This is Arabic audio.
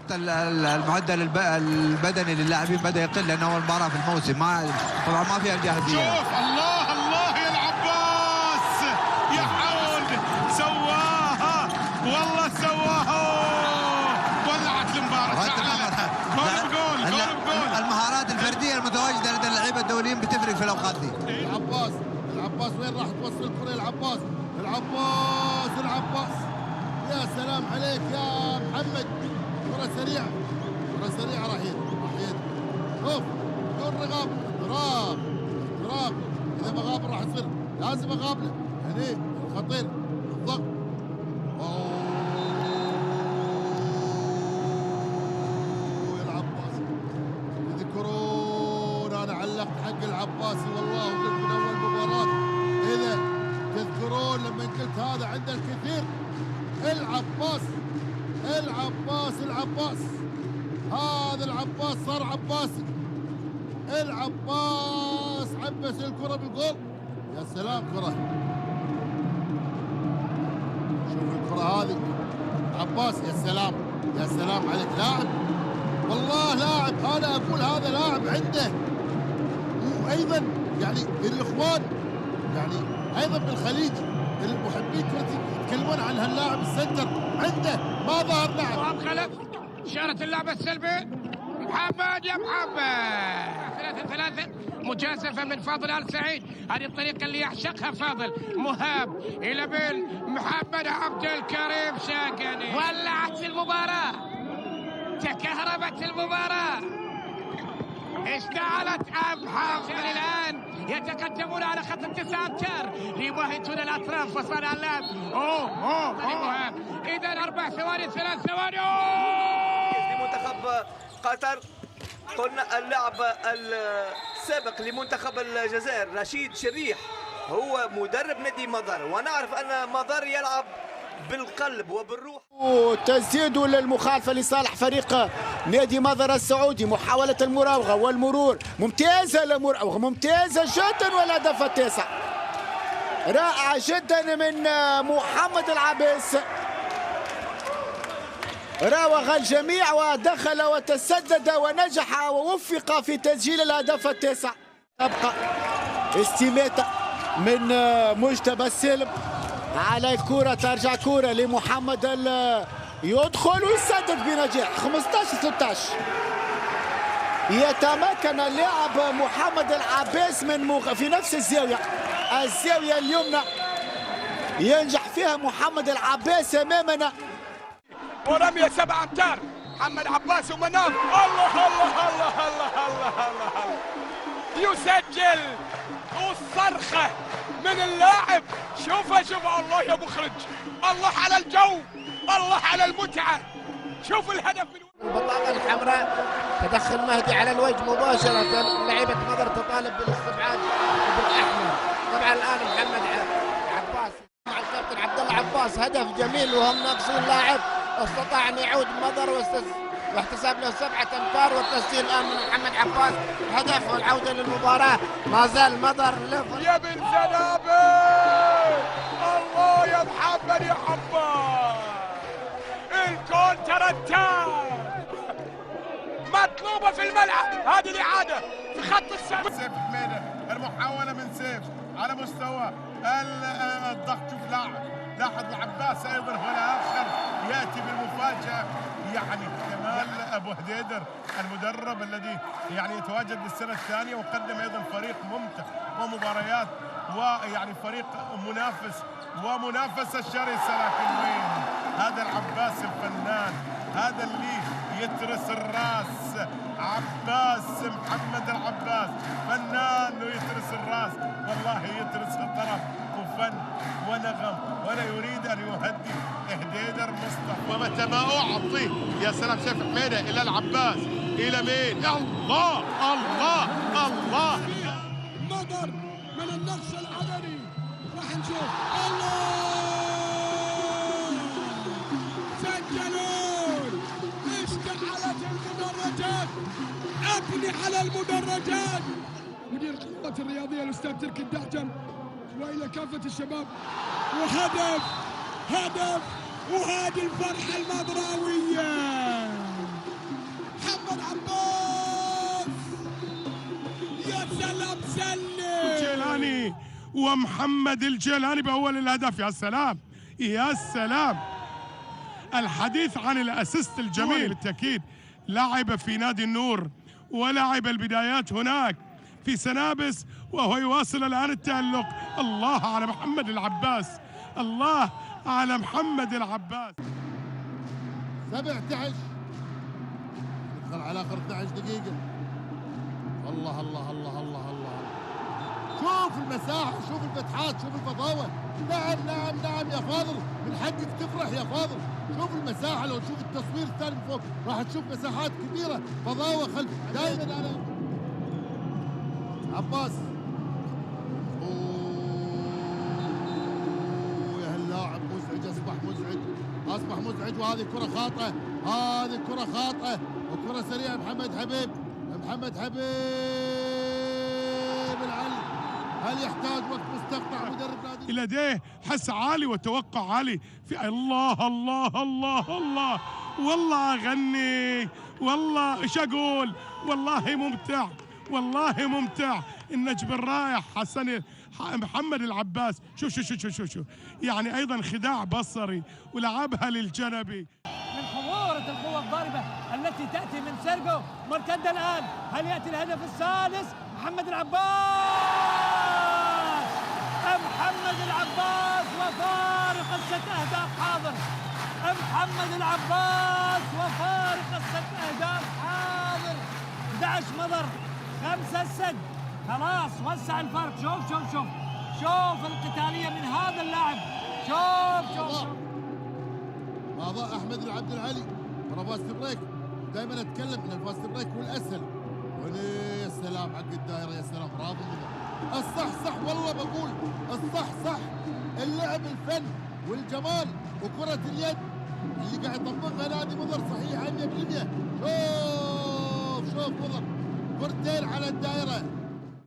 حتى المعدل البدني للاعبين بدا يقل لانه اول مباراه في الموسم، طبعا ما فيها الجاهزيه. شوف الله الله يا العباس يا حول سواها والله سواها، ولعت المباراه. جول. المهارات الفرديه المتواجده لدى اللعيبه الدوليين بتفرق في الاوقات دي. العباس وين راح توصل الكره؟ العباس يا سلام عليك يا محمد، كره سريعه راح يد اوف دون رغاب اذا بغابر راح يصير لازم اقابله هني خطير الضغط. العباس تذكرون انا علقت حق العباسي والله، وقلت من اول مباراه اذا تذكرون لما قلت هذا عنده الكثير. العباس هذا العباس صار عباسي. العباس عبس الكرة بالجول. يا سلام كرة، شوف الكرة هذه عباس، يا سلام عليك لاعب، والله لاعب. انا اقول هذا لاعب عنده، وايضا يعني الاخوان يعني ايضا بالخليج المحبين يتكلمون عن هاللاعب السنتر عنده ما ظهر لاعب. وهب خلف إشارة اللعبة السلبي محمد يا محمد 3-3 مجازفة من فاضل آل سعيد. هذه الطريقة اللي يعشقها فاضل. مهاب إلى بين محمد عبد الكريم شاقني. ولعت المباراة، تكهربت المباراة، اشتعلت أبحاث. الآن يتقدمون على خط 9 أمتار ليواهتون الأطراف وصانع اللعب. مهاب. إذا 4 ثواني 3 ثواني. لمنتخب قطر قلنا اللاعب السابق لمنتخب الجزائر رشيد شريح هو مدرب نادي مضر، ونعرف أن مضر يلعب بالقلب وبالروح. تسديد للمخالفة لصالح فريق نادي مضر السعودي. محاولة المراوغة والمرور ممتازة، ممتازة جدا، والهدف التاسع رائعة جدا من محمد العباس. راوغ الجميع ودخل وتسدد ونجح ووفق في تسجيل الهدف التاسع. تبقى استماتة من مجتبى السالم على كرة، ترجع كرة لمحمد يدخل ويسدد بنجاح 15-16. يتمكن اللاعب محمد العباس من في نفس الزاوية اليمنى، ينجح فيها محمد العباس أمامنا. ورمية 7 أمتار محمد عباس ومناف. الله الله الله الله الله الله يسجل، والصرخة من اللاعب. شوف الله يا مخرج، الله على الجو، الله على المتعة. شوف الهدف من البطاقة الحمراء، تدخل مهدي على الوجه مباشرة. لعيبة مضر تطالب بالاستبعاد بالأحمر. طبعا الآن محمد عباس مع الكابتن عبد الله عباس، هدف جميل وهم ناقصين لاعب، استطاع أن يعود مضر واحتساب له 7 أمتار، والتسجيل الآن من محمد عباس هدف والعودة للمباراة. ما زال مضر يا بن زنابي. الله يا محمد يا عباس، الكونتر اتاك مطلوبة في الملعب. هذه الإعادة في خط السماء. سيف حميدة، المحاولة من سيف على مستوى الضغط. شوف لاحظ العباس ايضا هو الاخر ياتي بالمفاجاه. يعني كمال ابو هديدر المدرب الذي يعني يتواجد للسنه الثانيه، وقدم ايضا فريق ممتع ومباريات، ويعني فريق ومنافسه شرسه. لكن وين هذا العباس الفنان، هذا اللي يترس الراس. عباس محمد العباس فنان ويترس الراس، والله يترس الطرف وفن ونغم، ولا يريد ان يهدي هديدر مصطفى. ومتى ما اعطيه يا سلام سيف حميده الى العباس، الى مين؟ الله الله الله. مضر من النقص العددي، راح نشوف. الله سجلون، اشتعلت المدرجات، ابني على المدرجات. مدير القوات الرياضيه الاستاذ تركي الدعجم، والى كافه الشباب، وهدف وهذه الفرحه المضراويه. ومحمد الجيلاني بأول الهدف. يا سلام يا سلام. الحديث عن الأسيست الجميل بالتأكيد لعب في نادي النور ولعب البدايات هناك في سنابس وهو يواصل الآن التألق. الله على محمد العباس، الله على محمد العباس. 17 ندخل على آخر 12 دقيقة. الله الله الله الله الله. شوف المساحة، شوف الفتحات، شوف الفضاوة. نعم نعم نعم يا فاضل، من حقك تفرح يا فاضل. شوف المساحة، لو تشوف التصوير الثاني من فوق راح تشوف مساحات كبيرة، فضاوة خلف. دائما أنا عباس. يا هاللاعب مزعج، أصبح مزعج، أصبح مزعج. وهذه كرة خاطئة، هذه كرة خاطئة وكرة سريعة. محمد حبيب، محمد حبيب العلي. هل يحتاج وقت مستقطع مدرب نادي؟ لديه حس عالي وتوقع عالي في الله الله الله الله. والله أغني، والله إيش أقول، والله ممتع، والله ممتع. النجم الرائع حسن محمد العباس. شوف شوف شوف شوف شوف، يعني أيضا خداع بصري ولعبها للجنبي. من خمورة القوة الضاربة التي تأتي من سيرجو. مرتدة الآن، هل يأتي الهدف الثالث؟ محمد العباس، محمد العباس وفارق الست أهداف حاضر. محمد العباس وفارق الست أهداف حاضر. 11 مضر 5 السد، خلاص وسع الفرق. شوف شوف شوف شوف القتالية من هذا اللاعب. شوف شوف شوف أعضاء أحمد العبد العلي. ترى فاست بريك، دائما أتكلم عن الفاست بريك والأسهل. يا سلام حق الدائرة، يا سلام. راضي الصح صح، والله بقول الصح صح. اللعب الفن والجمال وكرة اليد اللي قاعد يطبقها نادي مضر صحيحة 100%. شوف شوف مضر كرتين على الدائرة.